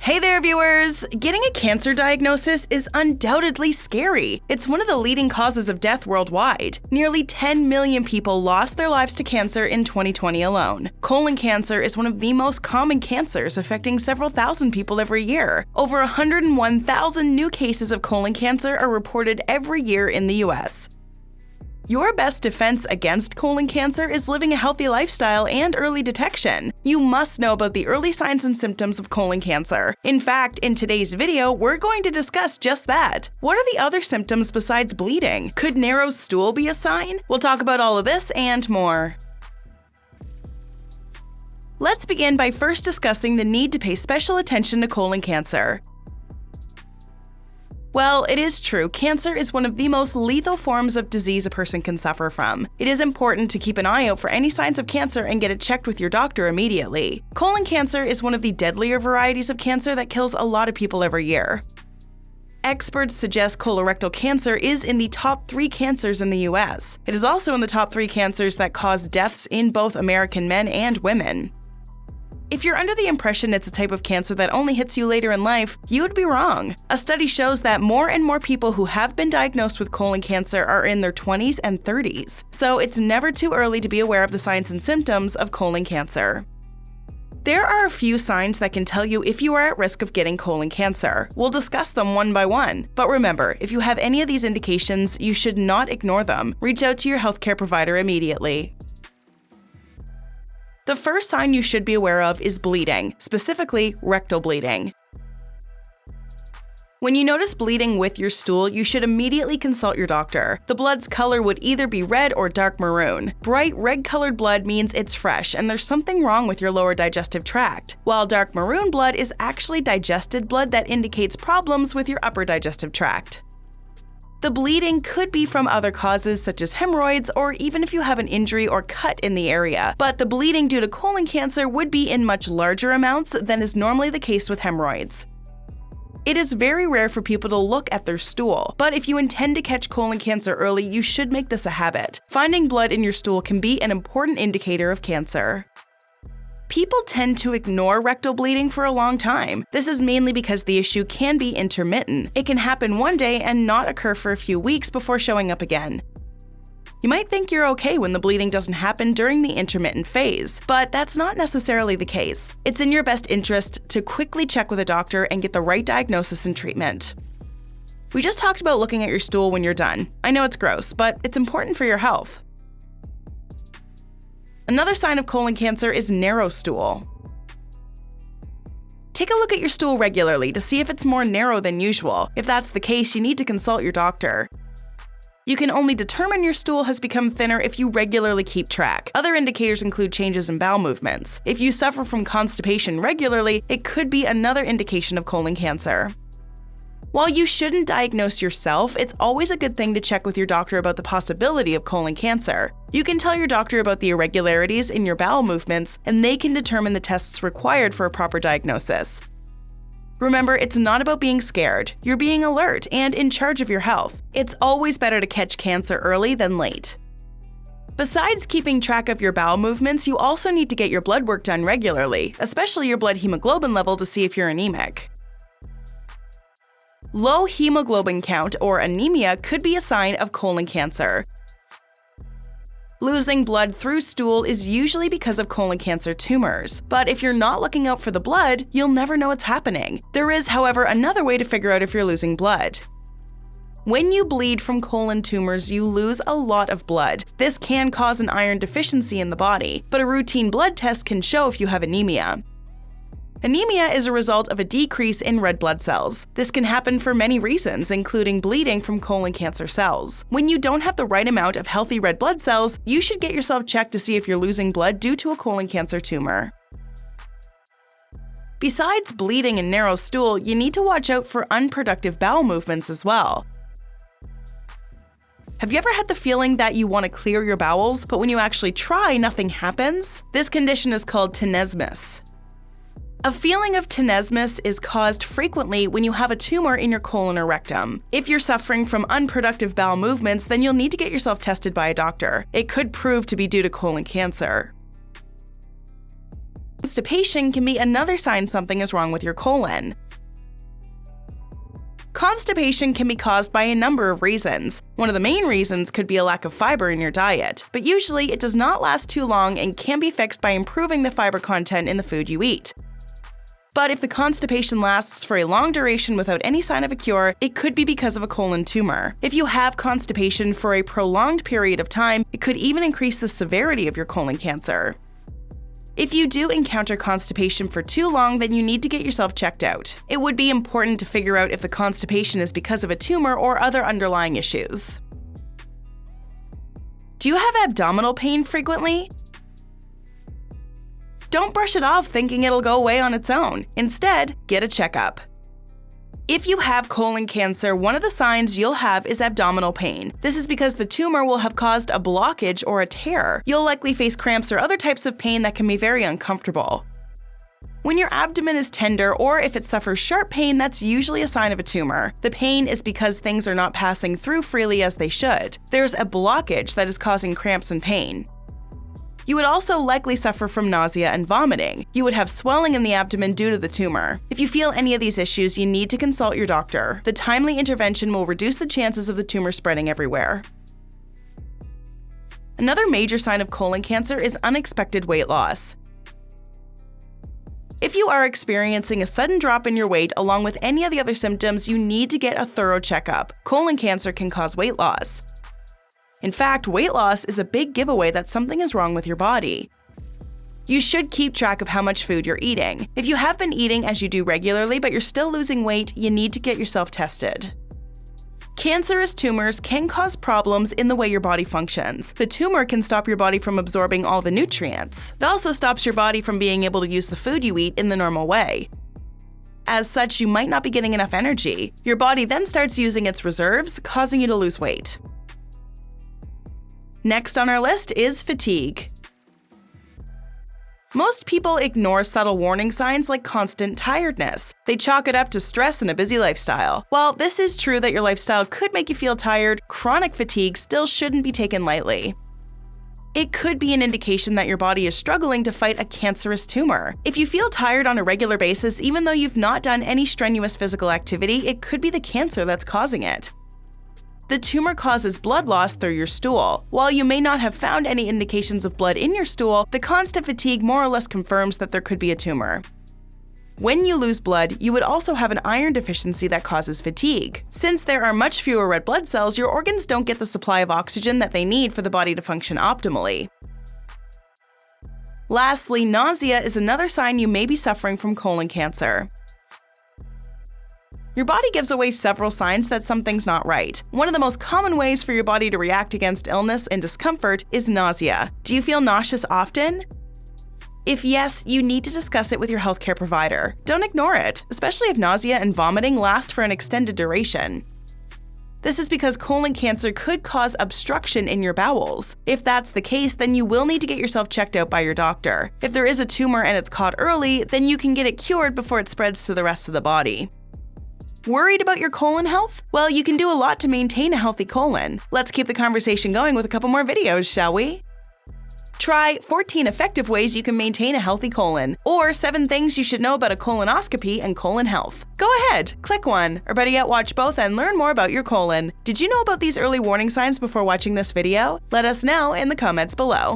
Hey there, viewers! Getting a cancer diagnosis is undoubtedly scary. It's one of the leading causes of death worldwide. Nearly 10 million people lost their lives to cancer in 2020 alone. Colon cancer is one of the most common cancers, affecting several thousand people every year. Over 101,000 new cases of colon cancer are reported every year in the US. Your best defense against colon cancer is living a healthy lifestyle and early detection. You must know about the early signs and symptoms of colon cancer. In fact, in today's video, we're going to discuss just that. What are the other symptoms besides bleeding? Could narrow stool be a sign? We'll talk about all of this and more. Let's begin by first discussing the need to pay special attention to colon cancer. Well, it is true, cancer is one of the most lethal forms of disease a person can suffer from. It is important to keep an eye out for any signs of cancer and get it checked with your doctor immediately. Colon cancer is one of the deadlier varieties of cancer that kills a lot of people every year. Experts suggest colorectal cancer is in the top 3 cancers in the US. It is also in the top 3 cancers that cause deaths in both American men and women. If you're under the impression it's a type of cancer that only hits you later in life, you would be wrong. A study shows that more and more people who have been diagnosed with colon cancer are in their 20s and 30s, so it's never too early to be aware of the signs and symptoms of colon cancer. There are a few signs that can tell you if you are at risk of getting colon cancer. We'll discuss them one by one. But remember, if you have any of these indications, you should not ignore them. Reach out to your healthcare provider immediately. The first sign you should be aware of is bleeding, specifically rectal bleeding. When you notice bleeding with your stool, you should immediately consult your doctor. The blood's color would either be red or dark maroon. Bright red-colored blood means it's fresh and there's something wrong with your lower digestive tract, while dark maroon blood is actually digested blood that indicates problems with your upper digestive tract. The bleeding could be from other causes such as hemorrhoids or even if you have an injury or cut in the area, but the bleeding due to colon cancer would be in much larger amounts than is normally the case with hemorrhoids. It is very rare for people to look at their stool, but if you intend to catch colon cancer early, you should make this a habit. Finding blood in your stool can be an important indicator of cancer. People tend to ignore rectal bleeding for a long time. This is mainly because the issue can be intermittent. It can happen one day and not occur for a few weeks before showing up again. You might think you're okay when the bleeding doesn't happen during the intermittent phase, but that's not necessarily the case. It's in your best interest to quickly check with a doctor and get the right diagnosis and treatment. We just talked about looking at your stool when you're done. I know it's gross, but it's important for your health. Another sign of colon cancer is narrow stool. Take a look at your stool regularly to see if it's more narrow than usual. If that's the case, you need to consult your doctor. You can only determine your stool has become thinner if you regularly keep track. Other indicators include changes in bowel movements. If you suffer from constipation regularly, it could be another indication of colon cancer. While you shouldn't diagnose yourself, it's always a good thing to check with your doctor about the possibility of colon cancer. You can tell your doctor about the irregularities in your bowel movements, and they can determine the tests required for a proper diagnosis. Remember, it's not about being scared. You're being alert and in charge of your health. It's always better to catch cancer early than late. Besides keeping track of your bowel movements, you also need to get your blood work done regularly, especially your blood hemoglobin level to see if you're anemic. Low hemoglobin count, or anemia, could be a sign of colon cancer. Losing blood through stool is usually because of colon cancer tumors, but if you're not looking out for the blood, you'll never know what's happening. There is, however, another way to figure out if you're losing blood. When you bleed from colon tumors, you lose a lot of blood. This can cause an iron deficiency in the body, but a routine blood test can show if you have anemia. Anemia is a result of a decrease in red blood cells. This can happen for many reasons, including bleeding from colon cancer cells. When you don't have the right amount of healthy red blood cells, you should get yourself checked to see if you're losing blood due to a colon cancer tumor. Besides bleeding and narrow stool, you need to watch out for unproductive bowel movements as well. Have you ever had the feeling that you want to clear your bowels, but when you actually try, nothing happens? This condition is called tenesmus. A feeling of tenesmus is caused frequently when you have a tumor in your colon or rectum. If you're suffering from unproductive bowel movements, then you'll need to get yourself tested by a doctor. It could prove to be due to colon cancer. Constipation can be another sign something is wrong with your colon. Constipation can be caused by a number of reasons. One of the main reasons could be a lack of fiber in your diet, but usually it does not last too long and can be fixed by improving the fiber content in the food you eat. But if the constipation lasts for a long duration without any sign of a cure, it could be because of a colon tumor. If you have constipation for a prolonged period of time, it could even increase the severity of your colon cancer. If you do encounter constipation for too long, then you need to get yourself checked out. It would be important to figure out if the constipation is because of a tumor or other underlying issues. Do you have abdominal pain frequently? Don't brush it off thinking it'll go away on its own. Instead, get a checkup. If you have colon cancer, one of the signs you'll have is abdominal pain. This is because the tumor will have caused a blockage or a tear. You'll likely face cramps or other types of pain that can be very uncomfortable. When your abdomen is tender or if it suffers sharp pain, that's usually a sign of a tumor. The pain is because things are not passing through freely as they should. There's a blockage that is causing cramps and pain. You would also likely suffer from nausea and vomiting. You would have swelling in the abdomen due to the tumor. If you feel any of these issues, you need to consult your doctor. The timely intervention will reduce the chances of the tumor spreading everywhere. Another major sign of colon cancer is unexpected weight loss. If you are experiencing a sudden drop in your weight along with any of the other symptoms, you need to get a thorough checkup. Colon cancer can cause weight loss. In fact, weight loss is a big giveaway that something is wrong with your body. You should keep track of how much food you're eating. If you have been eating as you do regularly but you're still losing weight, you need to get yourself tested. Cancerous tumors can cause problems in the way your body functions. The tumor can stop your body from absorbing all the nutrients. It also stops your body from being able to use the food you eat in the normal way. As such, you might not be getting enough energy. Your body then starts using its reserves, causing you to lose weight. Next on our list is fatigue. Most people ignore subtle warning signs like constant tiredness. They chalk it up to stress and a busy lifestyle. While this is true that your lifestyle could make you feel tired, chronic fatigue still shouldn't be taken lightly. It could be an indication that your body is struggling to fight a cancerous tumor. If you feel tired on a regular basis, even though you've not done any strenuous physical activity, it could be the cancer that's causing it. The tumor causes blood loss through your stool. While you may not have found any indications of blood in your stool, the constant fatigue more or less confirms that there could be a tumor. When you lose blood, you would also have an iron deficiency that causes fatigue. Since there are much fewer red blood cells, your organs don't get the supply of oxygen that they need for the body to function optimally. Lastly, nausea is another sign you may be suffering from colon cancer. Your body gives away several signs that something's not right. One of the most common ways for your body to react against illness and discomfort is nausea. Do you feel nauseous often? If yes, you need to discuss it with your healthcare provider. Don't ignore it, especially if nausea and vomiting last for an extended duration. This is because colon cancer could cause obstruction in your bowels. If that's the case, then you will need to get yourself checked out by your doctor. If there is a tumor and it's caught early, then you can get it cured before it spreads to the rest of the body. Worried about your colon health? Well, you can do a lot to maintain a healthy colon. Let's keep the conversation going with a couple more videos, shall we? Try 14 effective ways you can maintain a healthy colon, or 7 things you should know about a colonoscopy and colon health. Go ahead, click one, or better yet, watch both and learn more about your colon. Did you know about these early warning signs before watching this video? Let us know in the comments below.